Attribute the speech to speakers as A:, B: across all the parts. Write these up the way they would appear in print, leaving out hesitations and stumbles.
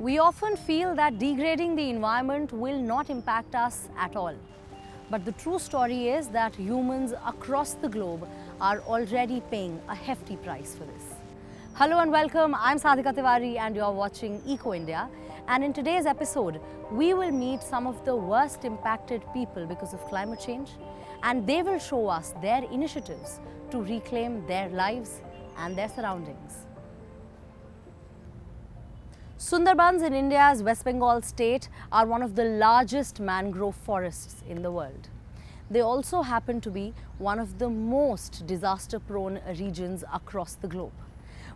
A: We often feel that degrading the environment will not impact us at all. But the true story is that humans across the globe are already paying a hefty price for this. Hello and welcome, I'm Sadhika Tiwari and you're watching Eco India. And in today's episode, we will meet some of the worst impacted people because of climate change, and they will show us their initiatives to reclaim their lives and their surroundings. Sundarbans in India's West Bengal state are one of the largest mangrove forests in the world. They also happen to be one of the most disaster-prone regions across the globe,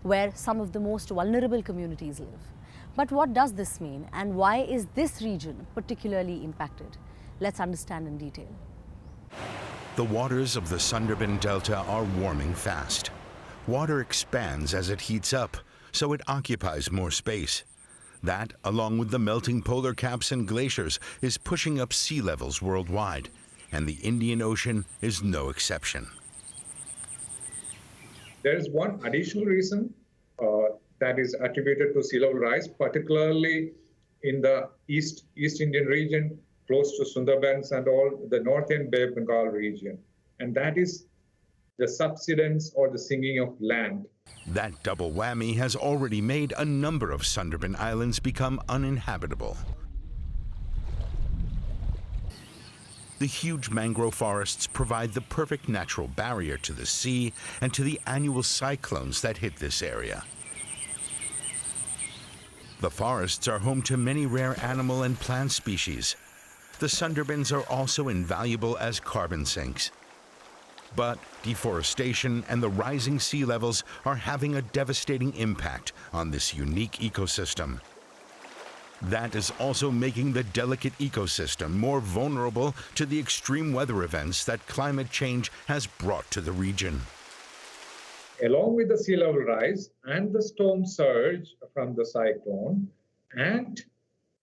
A: where some of the most vulnerable communities live. But what does this mean, and why is this region particularly impacted? Let's understand in detail.
B: The waters of the Sundarban Delta are warming fast. Water expands as it heats up, so it occupies more space. That, along with the melting polar caps and glaciers, is pushing up sea levels worldwide, and the Indian Ocean is no exception.
C: There is one additional reason that is attributed to sea level rise, particularly in the East Indian region, close to Sundarbans and all the northern Bay of Bengal region. And that is the subsidence or the sinking of land.
B: That double whammy has already made a number of Sundarban islands become uninhabitable. The huge mangrove forests provide the perfect natural barrier to the sea and to the annual cyclones that hit this area. The forests are home to many rare animal and plant species. The Sundarbans are also invaluable as carbon sinks. But deforestation and the rising sea levels are having a devastating impact on this unique ecosystem. That is also making the delicate ecosystem more vulnerable to the extreme weather events that climate change has brought to the region.
C: Along with the sea level rise and the storm surge from the cyclone, and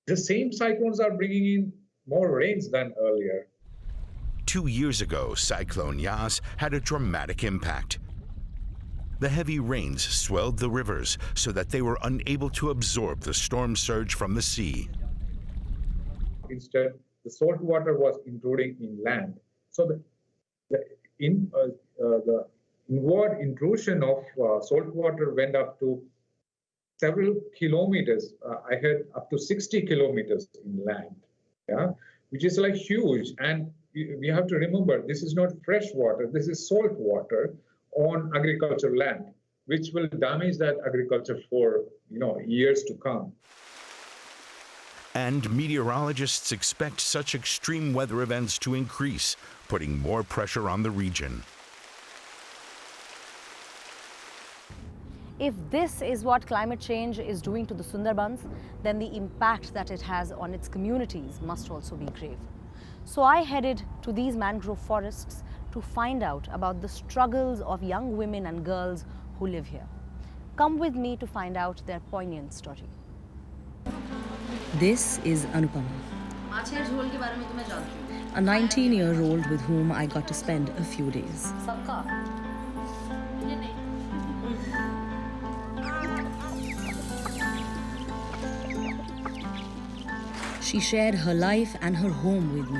C: the same cyclones are bringing in more rains than earlier.
B: 2 years ago, Cyclone Yas had a dramatic impact. The heavy rains swelled the rivers so that they were unable to absorb the storm surge from the sea.
C: Instead, the salt water was intruding inland. So the inward intrusion of salt water went up to several kilometers. I heard up to 60 kilometers inland, yeah, which is like huge. And we have to remember, this is not fresh water, this is salt water on agricultural land, which will damage that agriculture for years to come.
B: And meteorologists expect such extreme weather events to increase, putting more pressure on the region.
A: If this is what climate change is doing to the Sundarbans, then the impact that it has on its communities must also be grave. So I headed to these mangrove forests to find out about the struggles of young women and girls who live here. Come with me to find out their poignant story. This is Anupama, a 19-year-old with whom I got to spend a few days. She shared her life and her home with me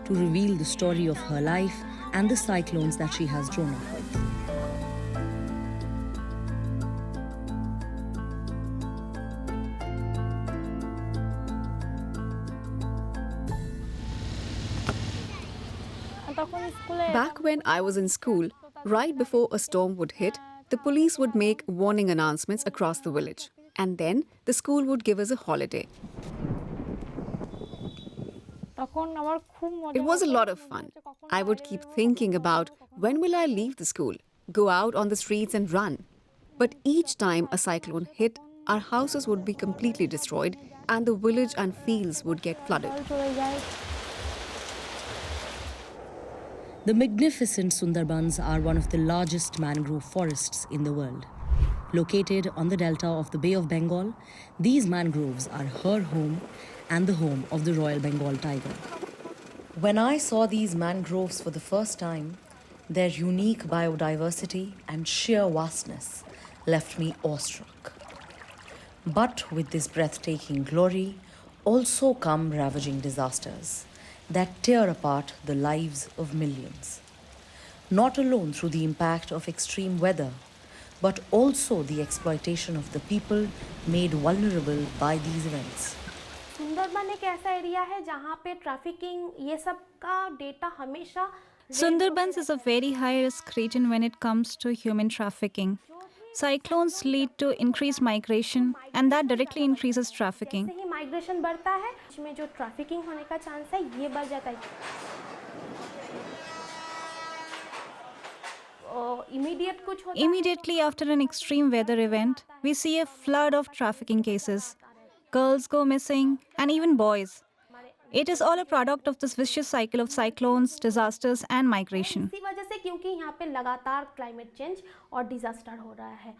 A: to reveal the story of her life and the cyclones that she has grown up with.
D: Back when I was in school, right before a storm would hit, the police would make warning announcements across the village. And then the school would give us a holiday. It was a lot of fun. I would keep thinking about when will I leave the school, go out on the streets and run. But each time a cyclone hit, our houses would be completely destroyed and the village and fields would get flooded.
A: The magnificent Sundarbans are one of the largest mangrove forests in the world. Located on the delta of the Bay of Bengal, these mangroves are her home and the home of the Royal Bengal tiger. When I saw these mangroves for the first time, their unique biodiversity and sheer vastness left me awestruck. But with this breathtaking glory also come ravaging disasters that tear apart the lives of millions. Not alone through the impact of extreme weather, but also the exploitation of the people made vulnerable by these events.
E: Sundarban एक ऐसा area है जहाँ पे trafficking ये सब का data हमेशा
F: Sundarbans is a very high risk region when it comes to human trafficking. Cyclones lead to increased migration, and that directly increases trafficking.
E: जैसे ही माइग्रेशन बढ़ता है इसमें जो ट्रैफिकिंग होने का चांस है ये बढ़ जाता है
F: Immediately after an extreme weather event, we see a flood of trafficking cases. Girls go missing, and even boys. It is all a product of this vicious cycle of cyclones, disasters, and migration.
E: इसी वजह से क्योंकि यहाँ पे लगातार climate change और disaster हो रहा है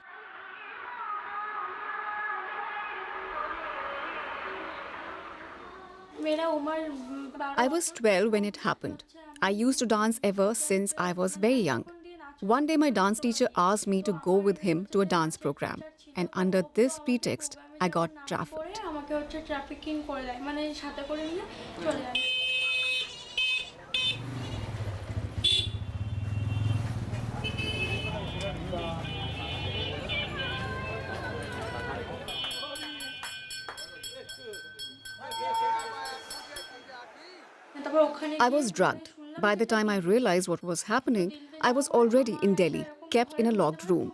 D: I was 12 when it happened. I used to dance ever since I was very young. One day, my dance teacher asked me to go with him to a dance program, and under this pretext, I got trafficked. I was drugged. By the time I realized what was happening, I was already in Delhi, kept in a locked room.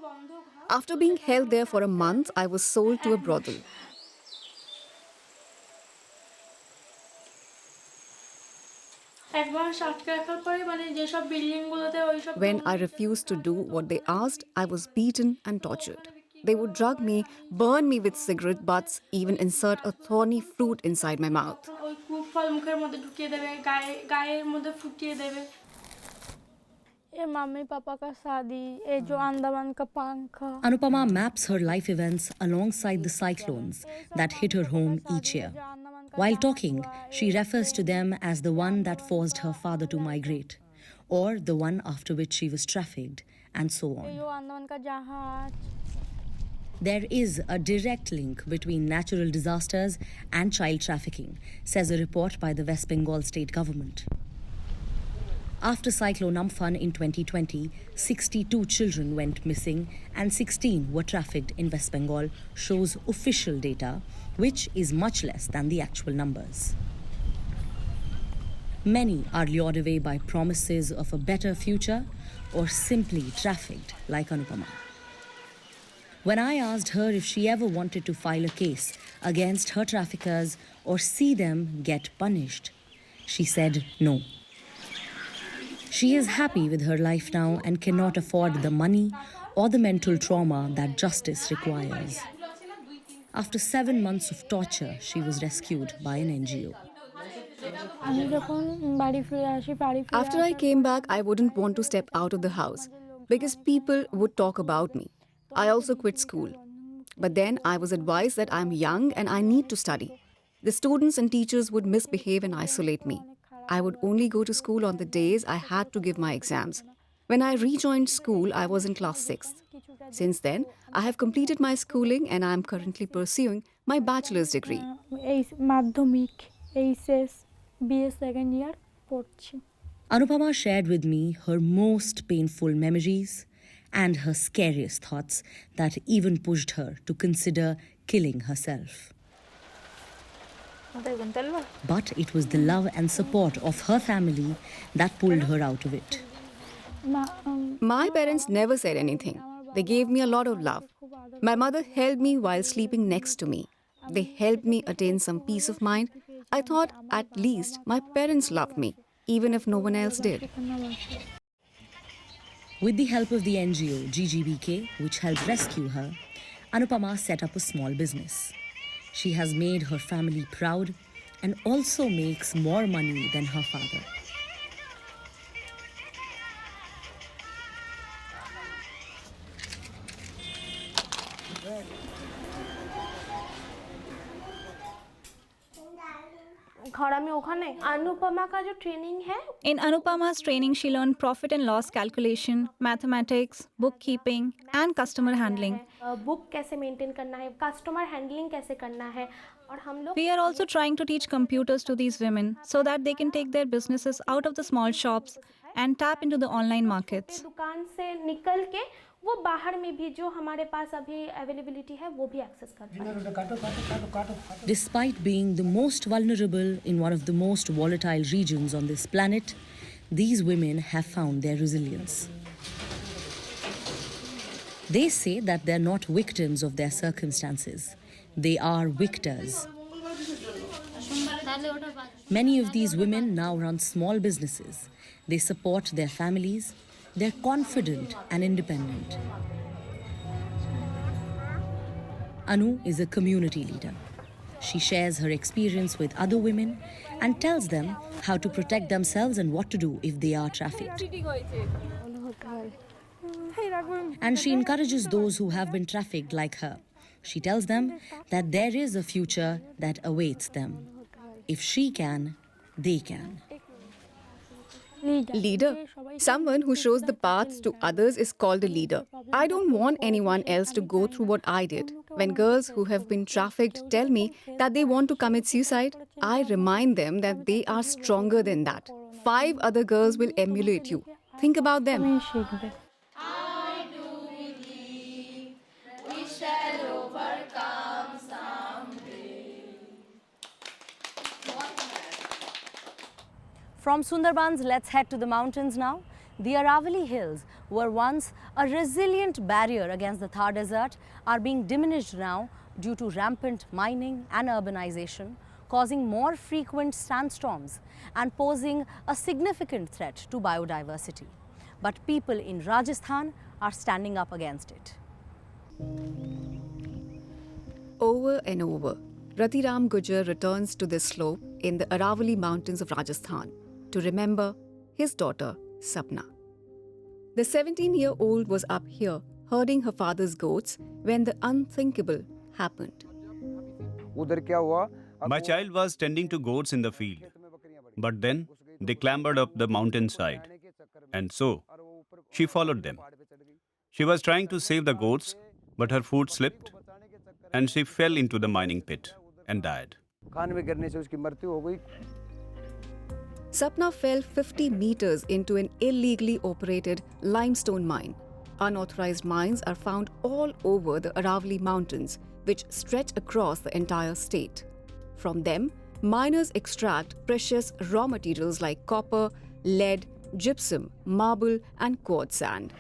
D: After being held there for a month, I was sold to a brothel. When I refused to do what they asked, I was beaten and tortured. They would drug me, burn me with cigarette butts, even insert a thorny fruit inside my mouth.
A: Anupama maps her life events alongside the cyclones that hit her home each year. While talking, she refers to them as the one that forced her father to migrate, or the one after which she was trafficked, and so on. There is a direct link between natural disasters and child trafficking, says a report by the West Bengal state government. After Cyclone Amphan in 2020, 62 children went missing and 16 were trafficked in West Bengal, shows official data, which is much less than the actual numbers. Many are lured away by promises of a better future or simply trafficked like Anupama. When I asked her if she ever wanted to file a case against her traffickers or see them get punished, she said no. She is happy with her life now and cannot afford the money or the mental trauma that justice requires. After 7 months of torture, she was rescued by an NGO.
D: After I came back, I wouldn't want to step out of the house because people would talk about me. I also quit school. But then I was advised that I'm young and I need to study. The students and teachers would misbehave and isolate me. I would only go to school on the days I had to give my exams. When I rejoined school, I was in class 6th. Since then, I have completed my schooling and I am currently pursuing my bachelor's degree.
A: Anupama shared with me her most painful memories and her scariest thoughts that even pushed her to consider killing herself. But it was the love and support of her family that pulled her out of it.
D: My parents never said anything. They gave me a lot of love. My mother held me while sleeping next to me. They helped me attain some peace of mind. I thought at least my parents loved me, even if no one else did.
A: With the help of the NGO GGBK, which helped rescue her, Anupama set up a small business. She has made her family proud and also makes more money than her father.
E: घर आमी ओखाने अनुपमा का जो training है
F: In Anupama's training, she learned profit and loss calculation, mathematics, bookkeeping, and customer handling.
E: Book कैसे maintain करना है, customer handling कैसे करना है, और हम लोग
F: We are also trying to teach computers to these women so that they can take their businesses out of the small shops and tap into the online markets.
E: दुकान से निकल के वो बाहर में भी जो हमारे पास अभी अवेलेबिलिटी है वो भी एक्सेस कर पाए।
A: Despite being the most vulnerable in one of the most volatile regions on this planet, these women have found their resilience. They say that they're not victims of their circumstances. They are victors. Many of these women now run small businesses. They support their families. They're confident and independent. Anu is a community leader. She shares her experience with other women and tells them how to protect themselves and what to do if they are trafficked. And she encourages those who have been trafficked like her. She tells them that there is a future that awaits them. If she can, they can.
D: Leader. Someone who shows the paths to others is called a leader. I don't want anyone else to go through what I did. When girls who have been trafficked tell me that they want to commit suicide, I remind them that they are stronger than that. 5 other girls will emulate you. Think about them.
A: From Sundarbans, let's head to the mountains now. The Aravalli Hills were once a resilient barrier against the Thar Desert are being diminished now due to rampant mining and urbanization, causing more frequent sandstorms and posing a significant threat to biodiversity. But people in Rajasthan are standing up against it.
D: Over and over, Ratiram Gujar returns to this slope in the Aravalli Mountains of Rajasthan to remember his daughter, Sapna. The 17-year-old was up here herding her father's goats when the unthinkable happened.
G: My child was tending to goats in the field, but then they clambered up the mountainside, and so she followed them. She was trying to save the goats, but her foot slipped, and she fell into the mining pit and died.
D: Sapna fell 50 meters into an illegally operated limestone mine. Unauthorized mines are found all over the Aravalli Mountains, which stretch across the entire state. From them, miners extract precious raw materials like copper, lead, gypsum, marble, and quartz sand.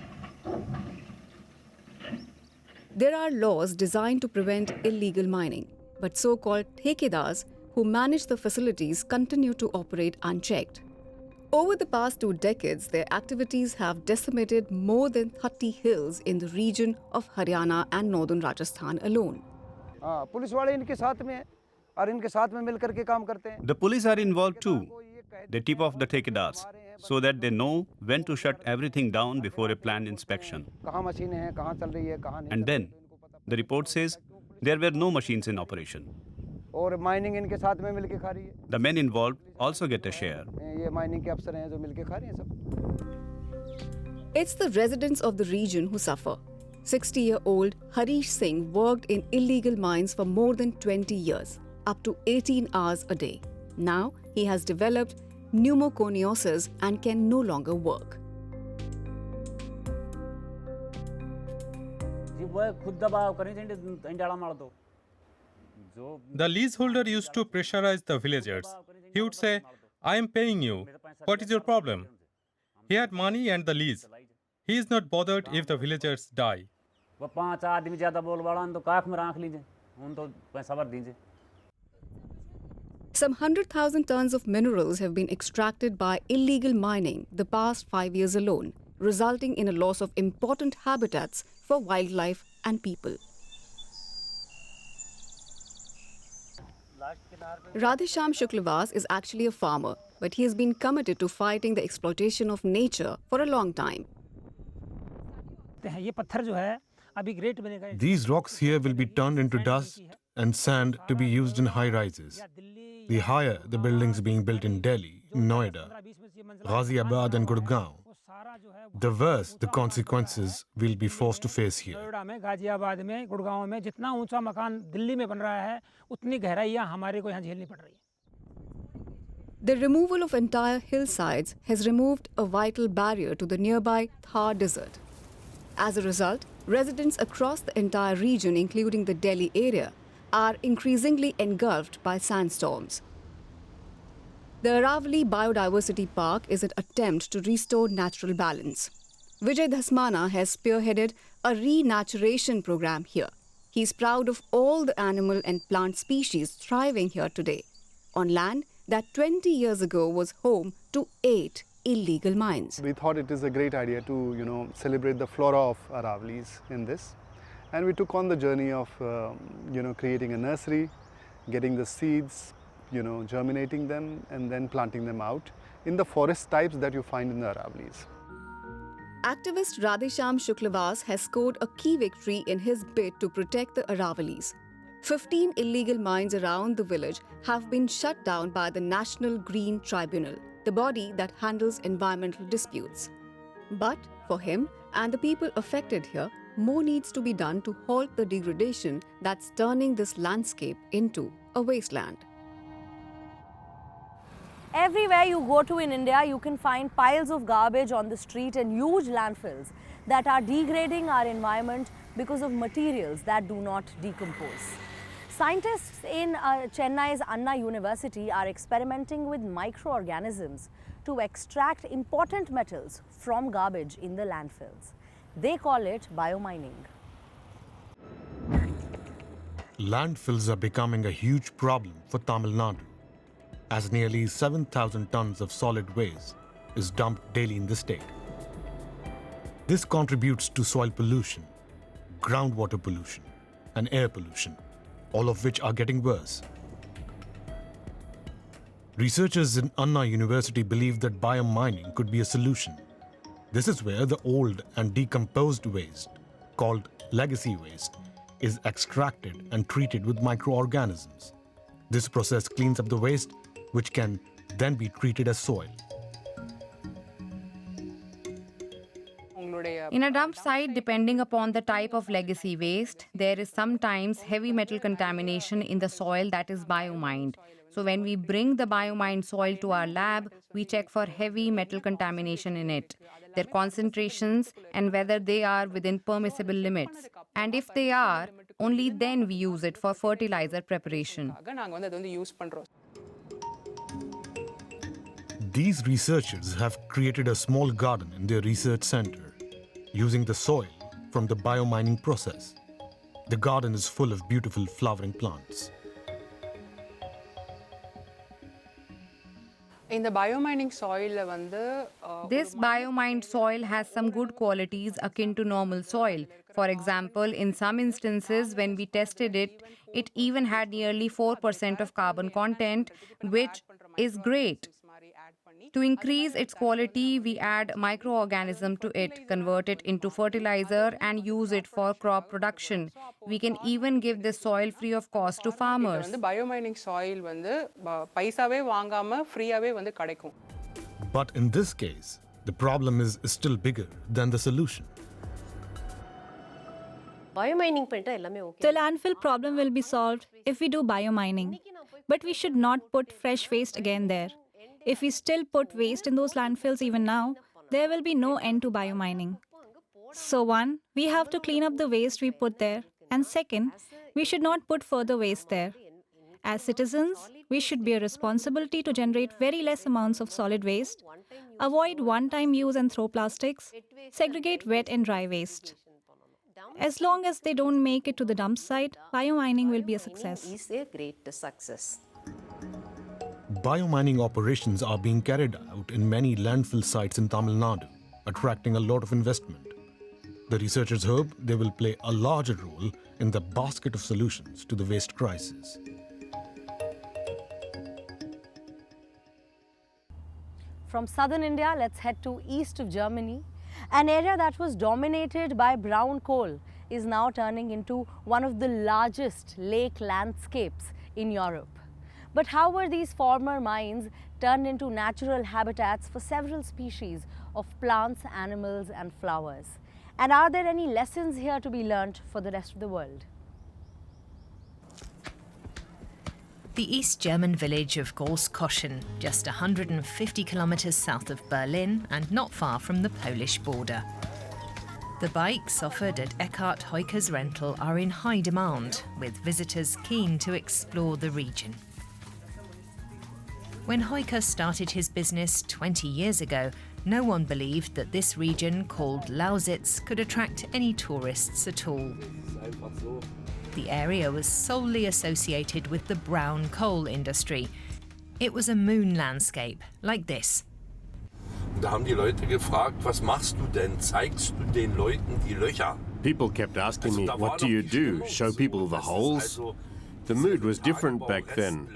D: There are laws designed to prevent illegal mining, but so-called thekedars who manage the facilities continue to operate unchecked. Over the past 2 decades, their activities have decimated more than 30 hills in the region of Haryana and northern Rajasthan alone.
G: The police are involved too. They tip off the thekedars so that they know when to shut everything down before a planned inspection. And then the report says there were no machines in operation. The men involved also get a share.
D: It's the residents of the region who suffer. 60-year-old Harish Singh worked in illegal mines for more than 20 years, up to 18 hours a day. Now he has developed pneumoconiosis and can no longer work.
H: The leaseholder used to pressurize the villagers. He would say, "I am paying you. What is your problem?" He had money and the lease. He is not bothered if the villagers die.
D: Some 100,000 tons of minerals have been extracted by illegal mining the past 5 years alone, resulting in a loss of important habitats for wildlife and people. Radhesham Shuklavas is actually a farmer, but he has been committed to fighting the exploitation of nature for a long time.
I: These rocks here will be turned into dust and sand to be used in high rises. The higher the buildings being built in Delhi, Noida, Ghaziabad and Gurgaon, the worse the consequences we'll be forced to face here.
J: Noida में, गाजियाबाद में, गुड़गांव में जितना ऊंचा मकान दिल्ली में बन रहा है, उतनी गहराइयां हमारे को यहाँ झेलनी पड़ रही है.
D: The removal of entire hillsides has removed a vital barrier to the nearby Thar Desert. As a result, residents across the entire region, including the Delhi area, are increasingly engulfed by sandstorms. The Aravalli Biodiversity Park is an attempt to restore natural balance. Vijay Dhasmana has spearheaded a renaturation program here. He's proud of all the animal and plant species thriving here today, on land that 20 years ago was home to 8 illegal mines.
K: We thought it is a great idea to, celebrate the flora of Aravallis in this. And we took on the journey of, creating a nursery, getting the seeds, germinating them and then planting them out in the forest types that you find in the Aravallis.
D: Activist Radhesham Shuklavas has scored a key victory in his bid to protect the Aravallis. 15 illegal mines around the village have been shut down by the National Green Tribunal, the body that handles environmental disputes. But for him and the people affected here, more needs to be done to halt the degradation that's turning this landscape into a wasteland.
A: Everywhere you go to in India, you can find piles of garbage on the street and huge landfills that are degrading our environment because of materials that do not decompose. Scientists in Chennai's Anna University are experimenting with microorganisms to extract important metals from garbage in the landfills. They call it biomining.
I: Landfills are becoming a huge problem for Tamil Nadu, as nearly 7,000 tons of solid waste is dumped daily in the state. This contributes to soil pollution, groundwater pollution, and air pollution, all of which are getting worse. Researchers in Anna University believe that biomining could be a solution. This is where the old and decomposed waste, called legacy waste, is extracted and treated with microorganisms. This process cleans up the waste, which can then be treated as soil.
L: In a dump site, depending upon the type of legacy waste, there is sometimes heavy metal contamination in the soil that is biomined. So when we bring the biomined soil to our lab, we check for heavy metal contamination in it, their concentrations, and whether they are within permissible limits. And if they are, only then we use it for fertilizer preparation.
I: These researchers have created a small garden in their research center, using the soil from the biomining process. The garden is full of beautiful flowering plants.
M: In the biomining soil,
L: This biomined soil has some good qualities akin to normal soil. For example, in some instances, when we tested it, it even had nearly 4% of carbon content, which is great. To increase its quality, we add microorganism to it, convert it into fertilizer, and use it for crop production. We can even give this soil free of cost to farmers.
M: biomining soil paisave vaangama freeave kadaikum.
I: But in this case, the problem is still bigger than the solution.
F: The landfill problem will be solved if we do biomining. But we should not put fresh waste again there. If we still put waste in those landfills even now, there will be no end to biomining. So one, we have to clean up the waste we put there. And second, we should not put further waste there. As citizens, we should bear responsibility to generate very less amounts of solid waste, avoid one-time use and throw plastics, segregate wet and dry waste. As long as they don't make it to the dump site, biomining will be a success.
I: Biomining operations are being carried out in many landfill sites in Tamil Nadu, attracting a lot of investment. The researchers hope they will play a larger role in the basket of solutions to the waste crisis.
A: From southern India, let's head to east of Germany. An area that was dominated by brown coal is now turning into one of the largest lake landscapes in Europe. But how were these former mines turned into natural habitats for several species of plants, animals and flowers? And are there any lessons here to be learnt for the rest of the world?
N: The East German village of Großkoschen, just 150 kilometers south of Berlin and not far from the Polish border. The bikes offered at Eckhard Heuker's rental are in high demand, with visitors keen to explore the region. When Heuker started his business 20 years ago, no one believed that this region, called Lausitz, could attract any tourists at all. The area was solely associated with the brown coal industry. It was a moon landscape, like this.
O: Da haben die Leute gefragt, was machst du denn? Zeigst du den Leuten die Löcher?
P: People kept asking me, what do you do? Show people the holes? The mood was different back then.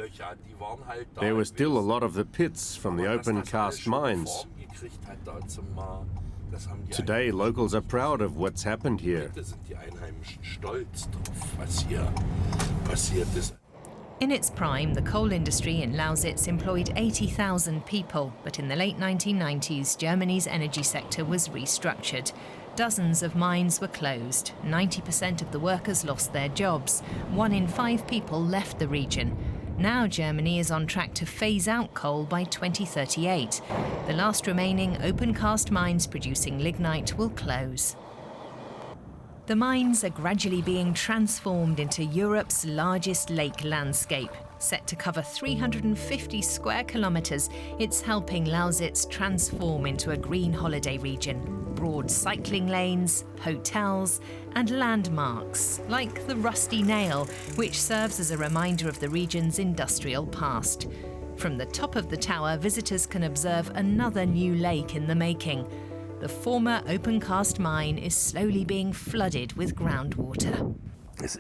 P: There were still a lot of the pits from the open cast mines. Today, locals are proud of what's happened here.
N: In its prime, the coal industry in Lausitz employed 80,000 people, but in the late 1990s, Germany's energy sector was restructured. Dozens of mines were closed. 90% of the workers lost their jobs. 1 in 5 people left the region. Now Germany is on track to phase out coal by 2038. The last remaining open-cast mines producing lignite will close. The mines are gradually being transformed into Europe's largest lake landscape. Set to cover 350 square kilometres, it's helping Lausitz transform into a green holiday region. Broad cycling lanes, hotels and landmarks, like the Rusty Nail, which serves as a reminder of the region's industrial past. From the top of the tower, visitors can observe another new lake in the making. The former open-cast mine is slowly being flooded with groundwater.
P: It's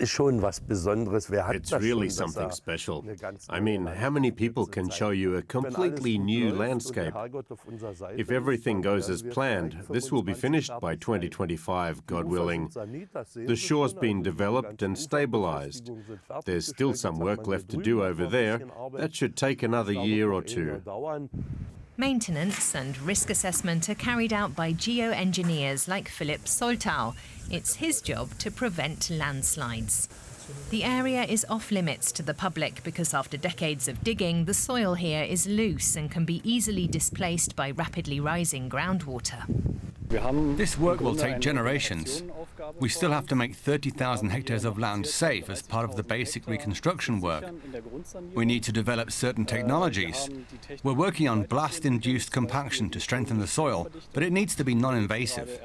P: really something special. I mean, how many people can show you a completely new landscape? If everything goes as planned, this will be finished by 2025, God willing. The shore's been developed and stabilized. There's still some work left to do over there. That should take another year or two.
N: Maintenance and risk assessment are carried out by geoengineers like Philipp Soltau. It's his job to prevent landslides. The area is off-limits to the public because after decades of digging, the soil here is loose and can be easily displaced by rapidly rising groundwater.
Q: This work will take generations. We still have to make 30,000 hectares of land safe as part of the basic reconstruction work. We need to develop certain technologies. We're working on blast-induced compaction to strengthen the soil, but it needs to be non-invasive.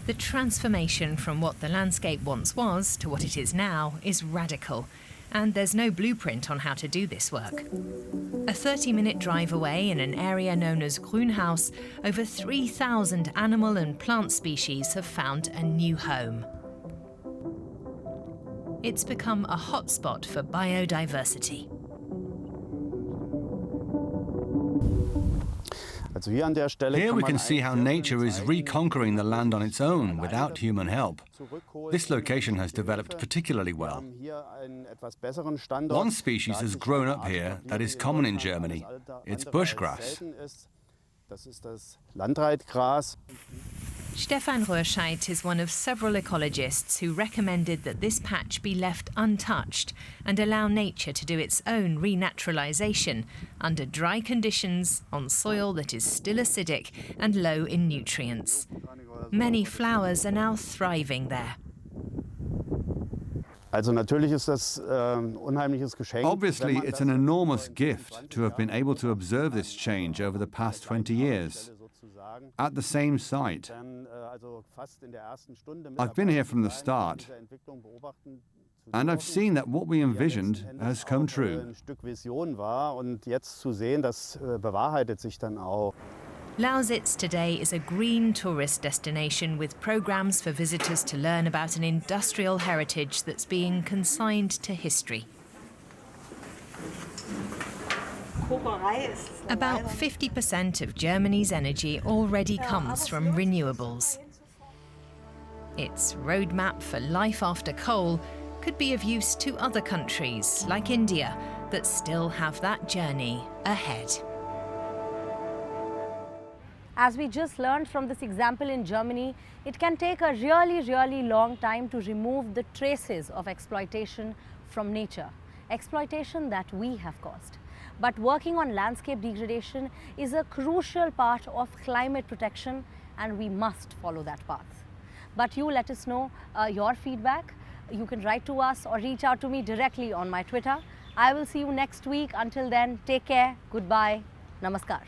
N: The transformation from what the landscape once was to what it is now is radical, and there's no blueprint on how to do this work. A 30-minute drive away in an area known as Grünhaus, over 3,000 animal and plant species have found a new home. It's become a hotspot for biodiversity.
Q: Here we can see how nature is reconquering the land on its own without human help. This location has developed particularly well. One species has grown up here that is common in Germany. It's bushgrass.
N: Stefan Röhrscheid is one of several ecologists who recommended that this patch be left untouched and allow nature to do its own renaturalization under dry conditions on soil that is still acidic and low in nutrients. Many flowers are now thriving there.
R: Obviously,
Q: it's an enormous gift to have been able to observe this change over the past 20 years. At the same site. I've been here from the start, and I've seen that what we envisioned has come true.
N: Lausitz today is a green tourist destination with programs for visitors to learn about an industrial heritage that's being consigned to history. About 50% of Germany's energy already comes from renewables. Its roadmap for life after coal could be of use to other countries like India that still have that journey ahead.
A: As we just learned from this example in Germany, it can take a really long time to remove the traces of exploitation from nature, exploitation that we have caused. But working on landscape degradation is a crucial part of climate protection, and we must follow that path. But you let us know your feedback. You can write to us or reach out to me directly on my Twitter. I will see you next week. Until then, take care, goodbye, namaskar.